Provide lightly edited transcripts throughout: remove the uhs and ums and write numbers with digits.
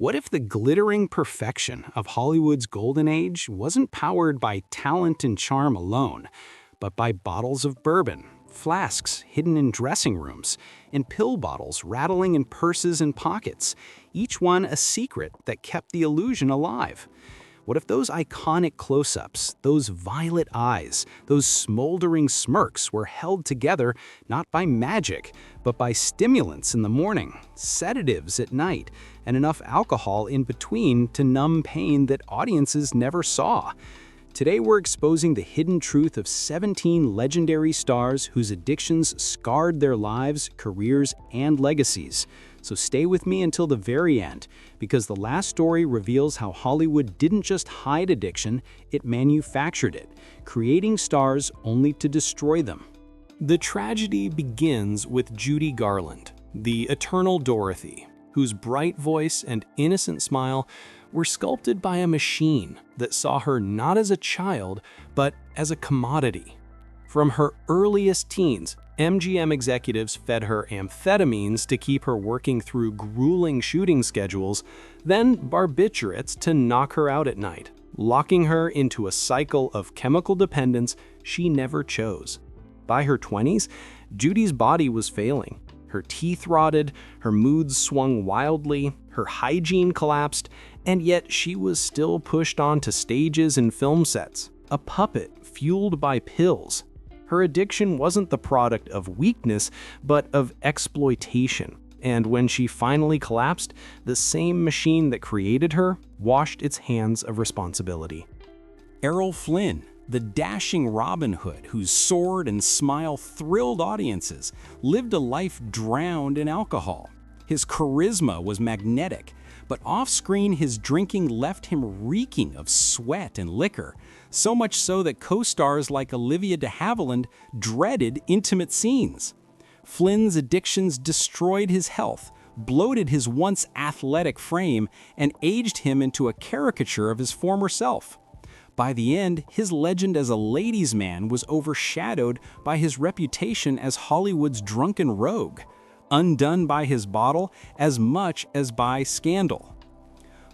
What if the glittering perfection of Hollywood's golden age wasn't powered by talent and charm alone, but by bottles of bourbon, flasks hidden in dressing rooms, and pill bottles rattling in purses and pockets, each one a secret that kept the illusion alive? What if those iconic close-ups, those violet eyes, those smoldering smirks were held together not by magic, but by stimulants in the morning, sedatives at night, and enough alcohol in between to numb pain that audiences never saw? Today we're exposing the hidden truth of 17 legendary stars whose addictions scarred their lives, careers, and legacies. So stay with me until the very end, because the last story reveals how Hollywood didn't just hide addiction, it manufactured it, creating stars only to destroy them. The tragedy begins with Judy Garland, the eternal Dorothy, whose bright voice and innocent smile were sculpted by a machine that saw her not as a child, but as a commodity. From her earliest teens, MGM executives fed her amphetamines to keep her working through grueling shooting schedules, then barbiturates to knock her out at night, locking her into a cycle of chemical dependence she never chose. By her 20s, Judy's body was failing. Her teeth rotted, her moods swung wildly, her hygiene collapsed, and yet she was still pushed onto stages and film sets, a puppet fueled by pills. Her addiction wasn't the product of weakness, but of exploitation. And when she finally collapsed, the same machine that created her washed its hands of responsibility. Errol Flynn, the dashing Robin Hood whose sword and smile thrilled audiences, lived a life drowned in alcohol. His charisma was magnetic, but off-screen his drinking left him reeking of sweat and liquor, so much so that co-stars like Olivia de Havilland dreaded intimate scenes. Flynn's addictions destroyed his health, bloated his once athletic frame, and aged him into a caricature of his former self. By the end, his legend as a ladies' man was overshadowed by his reputation as Hollywood's drunken rogue, undone by his bottle as much as by scandal.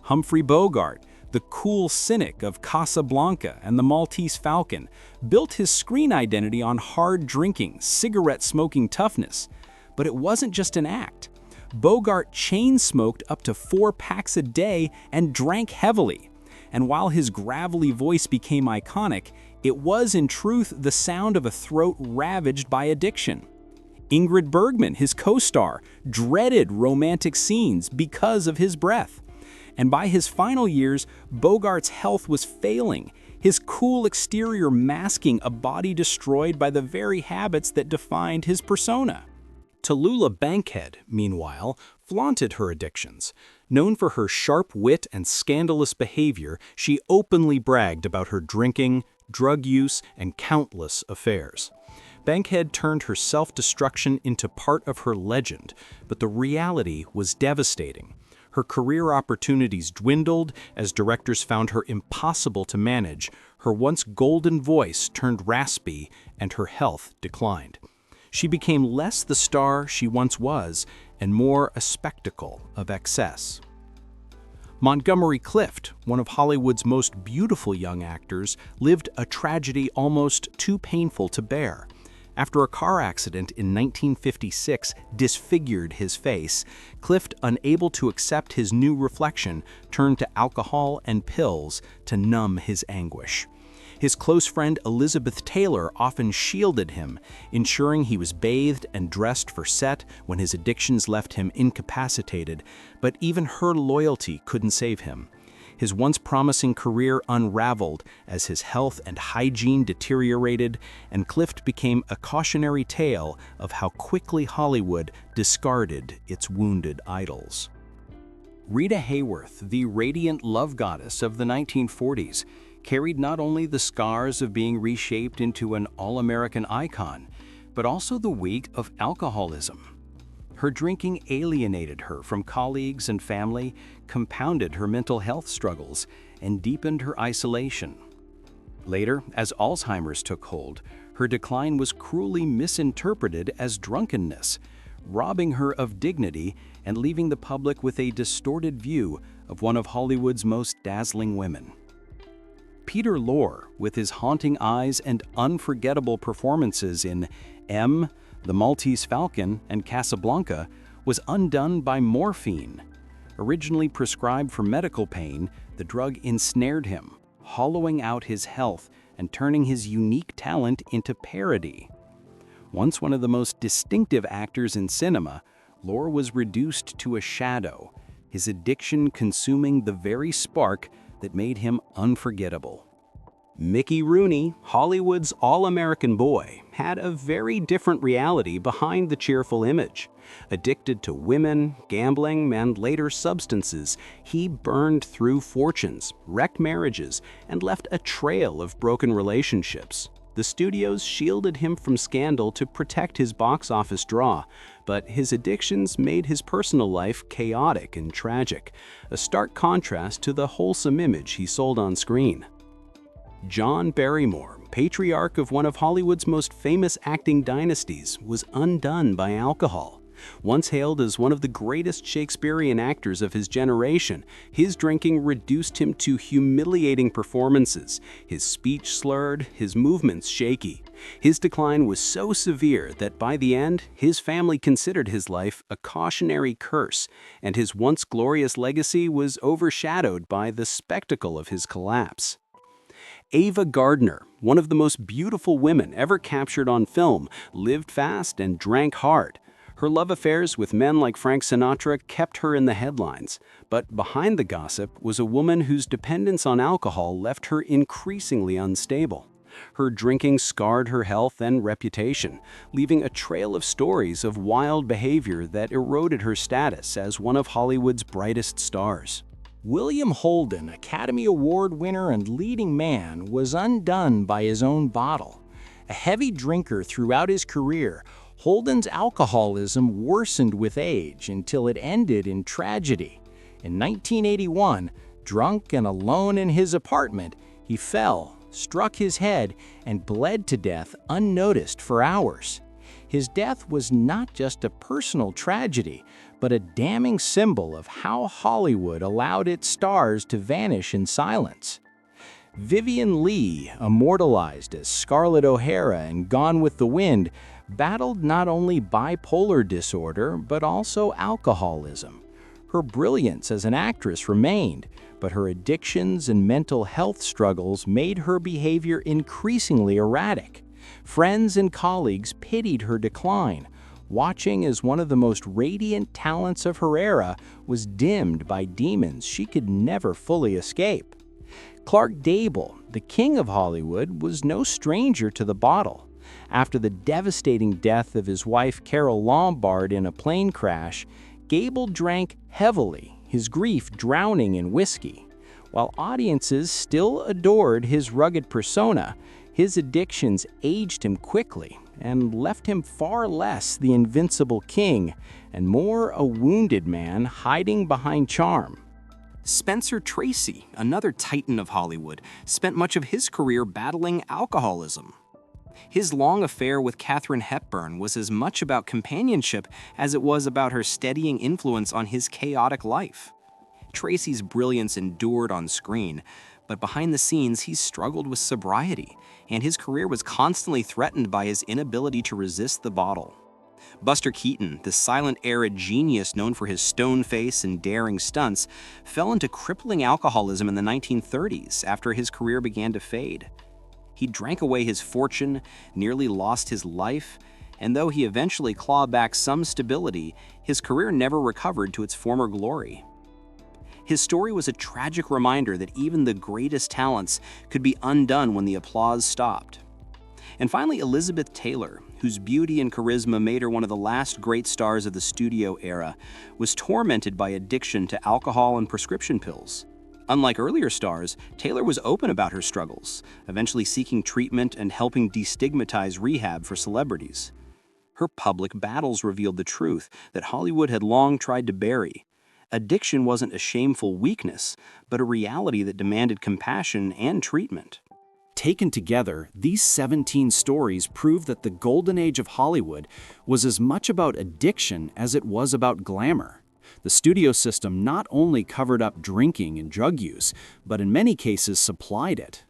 Humphrey Bogart, the cool cynic of Casablanca and the Maltese Falcon, built his screen identity on hard drinking, cigarette-smoking toughness. But it wasn't just an act. Bogart chain-smoked up to 4 packs a day and drank heavily. And while his gravelly voice became iconic, it was in truth the sound of a throat ravaged by addiction. Ingrid Bergman, his co-star, dreaded romantic scenes because of his breath. And by his final years, Bogart's health was failing, his cool exterior masking a body destroyed by the very habits that defined his persona. Tallulah Bankhead, meanwhile, flaunted her addictions. Known for her sharp wit and scandalous behavior, she openly bragged about her drinking, drug use, and countless affairs. Bankhead turned her self-destruction into part of her legend, but the reality was devastating. Her career opportunities dwindled as directors found her impossible to manage, her once golden voice turned raspy, and her health declined. She became less the star she once was, and more a spectacle of excess. Montgomery Clift, one of Hollywood's most beautiful young actors, lived a tragedy almost too painful to bear. After a car accident in 1956 disfigured his face, Clift, unable to accept his new reflection, turned to alcohol and pills to numb his anguish. His close friend Elizabeth Taylor often shielded him, ensuring he was bathed and dressed for set when his addictions left him incapacitated, but even her loyalty couldn't save him. His once promising career unraveled as his health and hygiene deteriorated, and Clift became a cautionary tale of how quickly Hollywood discarded its wounded idols. Rita Hayworth, the radiant love goddess of the 1940s, carried not only the scars of being reshaped into an all-American icon, but also the weight of alcoholism. Her drinking alienated her from colleagues and family, compounded her mental health struggles, and deepened her isolation. Later, as Alzheimer's took hold, her decline was cruelly misinterpreted as drunkenness, robbing her of dignity and leaving the public with a distorted view of one of Hollywood's most dazzling women. Peter Lorre, with his haunting eyes and unforgettable performances in M, The Maltese Falcon, and Casablanca, was undone by morphine. Originally prescribed for medical pain, the drug ensnared him, hollowing out his health and turning his unique talent into parody. Once one of the most distinctive actors in cinema, Lorre was reduced to a shadow, his addiction consuming the very spark that made him unforgettable. Mickey Rooney, Hollywood's all-American boy, had a very different reality behind the cheerful image. Addicted to women, gambling, and later substances, he burned through fortunes, wrecked marriages, and left a trail of broken relationships. The studios shielded him from scandal to protect his box office draw, but his addictions made his personal life chaotic and tragic, a stark contrast to the wholesome image he sold on screen. John Barrymore, patriarch of one of Hollywood's most famous acting dynasties, was undone by alcohol. Once hailed as one of the greatest Shakespearean actors of his generation, his drinking reduced him to humiliating performances, his speech slurred, his movements shaky. His decline was so severe that by the end, his family considered his life a cautionary curse, and his once glorious legacy was overshadowed by the spectacle of his collapse. Ava Gardner, one of the most beautiful women ever captured on film, lived fast and drank hard. Her love affairs with men like Frank Sinatra kept her in the headlines, but behind the gossip was a woman whose dependence on alcohol left her increasingly unstable. Her drinking scarred her health and reputation, leaving a trail of stories of wild behavior that eroded her status as one of Hollywood's brightest stars. William Holden, Academy Award winner and leading man, was undone by his own bottle. A heavy drinker throughout his career, Holden's alcoholism worsened with age until it ended in tragedy. In 1981, drunk and alone in his apartment, he fell, struck his head, and bled to death unnoticed for hours. His death was not just a personal tragedy, but a damning symbol of how Hollywood allowed its stars to vanish in silence. Vivien Leigh, immortalized as Scarlett O'Hara in Gone with the Wind, battled not only bipolar disorder but also alcoholism. Her brilliance as an actress remained, but her addictions and mental health struggles made her behavior increasingly erratic. Friends and colleagues pitied her decline, watching as one of the most radiant talents of her era was dimmed by demons she could never fully escape. Clark Gable, the king of Hollywood, was no stranger to the bottle. After the devastating death of his wife Carole Lombard in a plane crash, Gable drank heavily, his grief drowning in whiskey. While audiences still adored his rugged persona, his addictions aged him quickly and left him far less the invincible king and more a wounded man hiding behind charm. Spencer Tracy, another titan of Hollywood, spent much of his career battling alcoholism. His long affair with Katharine Hepburn was as much about companionship as it was about her steadying influence on his chaotic life. Tracy's brilliance endured on screen, but behind the scenes he struggled with sobriety, and his career was constantly threatened by his inability to resist the bottle. Buster Keaton, the silent-era genius known for his stone face and daring stunts, fell into crippling alcoholism in the 1930s after his career began to fade. He drank away his fortune, nearly lost his life, and though he eventually clawed back some stability, his career never recovered to its former glory. His story was a tragic reminder that even the greatest talents could be undone when the applause stopped. And finally, Elizabeth Taylor, whose beauty and charisma made her one of the last great stars of the studio era, was tormented by addiction to alcohol and prescription pills. Unlike earlier stars, Taylor was open about her struggles, eventually seeking treatment and helping destigmatize rehab for celebrities. Her public battles revealed the truth that Hollywood had long tried to bury. Addiction wasn't a shameful weakness, but a reality that demanded compassion and treatment. Taken together, these 17 stories prove that the golden age of Hollywood was as much about addiction as it was about glamour. The studio system not only covered up drinking and drug use, but in many cases supplied it.